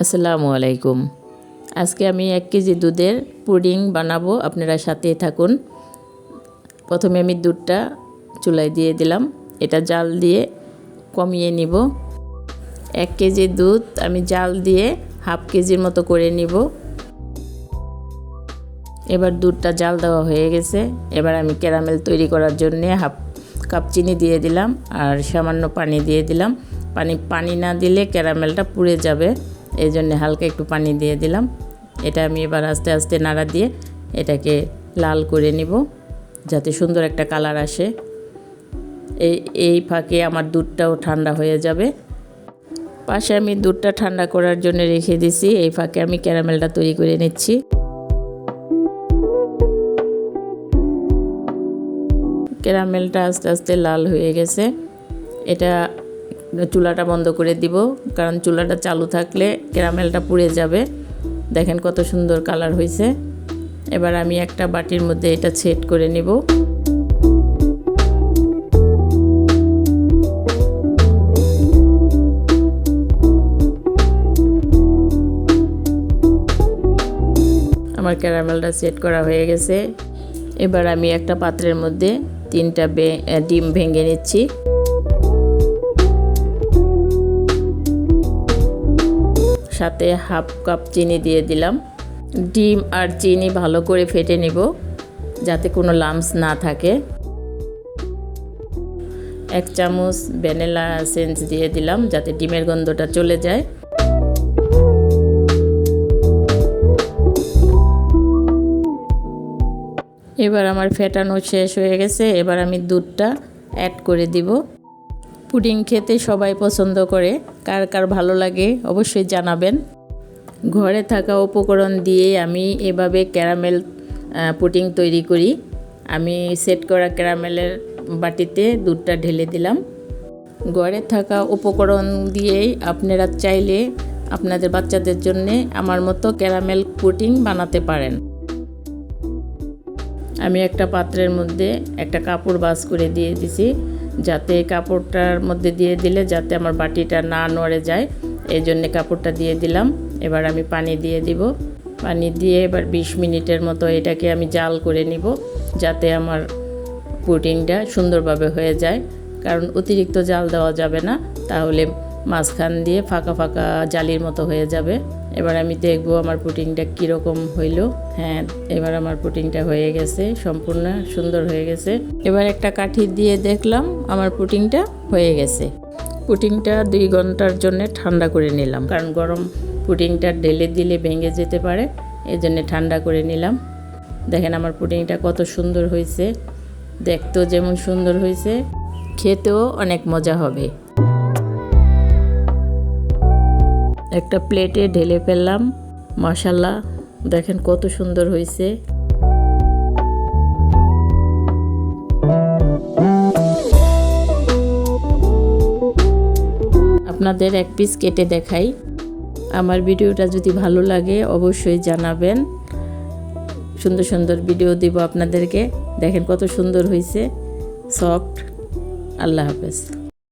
আসসালামু আলাইকুম। আজকে আমি 1 কেজি দুধের পুডিং বানাবো, আপনারা সাথেই থাকুন। প্রথমে আমি দুধটা চুলায় দিয়ে দিলাম, এটা জাল দিয়ে কমিয়ে নিব। 1 কেজি দুধ আমি জাল দিয়ে হাফ কেজির মতো করে নিব। এবার দুধটা জাল দেওয়া হয়ে গেছে। এবার আমি ক্যারামেল তৈরি করার জন্য হাফ কাপ চিনি দিয়ে দিলাম আর সামান্য পানি দিয়ে দিলাম। পানি না দিলে ক্যারামেলটা পুড়ে যাবে, এই জন্য হালকা একটু পানি দিয়ে দিলাম। এটা আমি এবার আস্তে আস্তে নাড়া দিয়ে এটাকে লাল করে নিব যাতে সুন্দর একটা কালার আসে। এই ফাঁকে আমার দুধটাও ঠান্ডা হয়ে যাবে। পাশে আমি দুধটা ঠান্ডা করার জন্য রেখে দিছি, এই ফাঁকে আমি ক্যারামেলটা তৈরি করে নিচ্ছি। ক্যারামেলটা আস্তে আস্তে লাল হয়ে গেছে। এটা চুলাটা বন্ধ করে দিব, কারণ চুলাটা চালু থাকলে ক্যারামেলটা পুড়ে যাবে। দেখেন কত সুন্দর কালার হয়েছে। এবার আমি একটা বাটির মধ্যে এটা সেট করে নিব। আমার ক্যারামেলটা সেট করা হয়ে গেছে। এবার আমি একটা পাত্রের মধ্যে 3টা ডিম ভেঙে নিচ্ছি। সাথে হাফ কাপ চিনি দিয়ে দিলাম। ডিম আর চিনি ভালো করে ফেটে নিব যাতে কোনো লাম্পস না থাকে। 1 চামচ ভ্যানিলা এসেন্স দিয়ে দিলাম যাতে ডিমের গন্ধটা চলে যায়। এবার আমার ফেটানো শেষ হয়ে গেছে। এবার আমি দুধটা অ্যাড করে দিব। পুডিং খেতে সবাই পছন্দ করে, কার কার ভালো লাগে অবশ্যই জানাবেন। ঘরে থাকা উপকরণ দিয়ে আমি এভাবে ক্যারামেল পুডিং তৈরি করি। আমি সেট করা ক্যারামেলের বাটিতে দুধটা ঢেলে দিলাম। ঘরে থাকা উপকরণ দিয়েই আপনারা চাইলে আপনাদের বাচ্চাদের জন্য আমার মতো ক্যারামেল পুডিং বানাতে পারেন। আমি একটা পাত্রের মধ্যে একটা কাপড় ভাঁজ করে দিয়ে দিছি, যাতে কাপড়টার মধ্যে দিয়ে দিলে যাতে আমার বাটিটা না নড়ে যায়, এই জন্যে কাপড়টা দিয়ে দিলাম। এবার আমি পানি দিয়ে দিব। পানি দিয়ে এবার 20 মিনিটের মতো এটাকে আমি জাল করে নিব যাতে আমার পুডিংটা সুন্দরভাবে হয়ে যায়, কারণ অতিরিক্ত জাল দেওয়া যাবে না, তাহলে মাঝখান দিয়ে ফাঁকা ফাঁকা জালির মতো হয়ে যাবে। এবার আমি দেখব আমার পুডিংটা কীরকম হইল। হ্যাঁ, এবার আমার পুডিংটা হয়ে গেছে, সম্পূর্ণ সুন্দর হয়ে গেছে। এবার একটা কাঠি দিয়ে দেখলাম আমার পুডিংটা হয়ে গেছে। পুডিংটা 2 ঘন্টার জন্য ঠান্ডা করে নিলাম, কারণ গরম পুডিংটা ঢেলে দিলে ভেঙে যেতে পারে, এই জন্য ঠান্ডা করে নিলাম। দেখেন আমার পুডিংটা কত সুন্দর হয়েছে, দেখতেও যেমন সুন্দর হয়েছে, খেতেও অনেক মজা হবে। একটা প্লেটে ঢেলে ফেললাম। মাশাআল্লাহ, দেখেন কত সুন্দর হয়েছে। আপনাদের 1 পিস কেটে দেখাই। আমার ভিডিওটা যদি ভালো লাগে অবশ্যই জানাবেন। সুন্দর সুন্দর ভিডিও দিব আপনাদেরকে। দেখেন কত সুন্দর হয়েছে, সফট। আল্লাহ হাফেজ।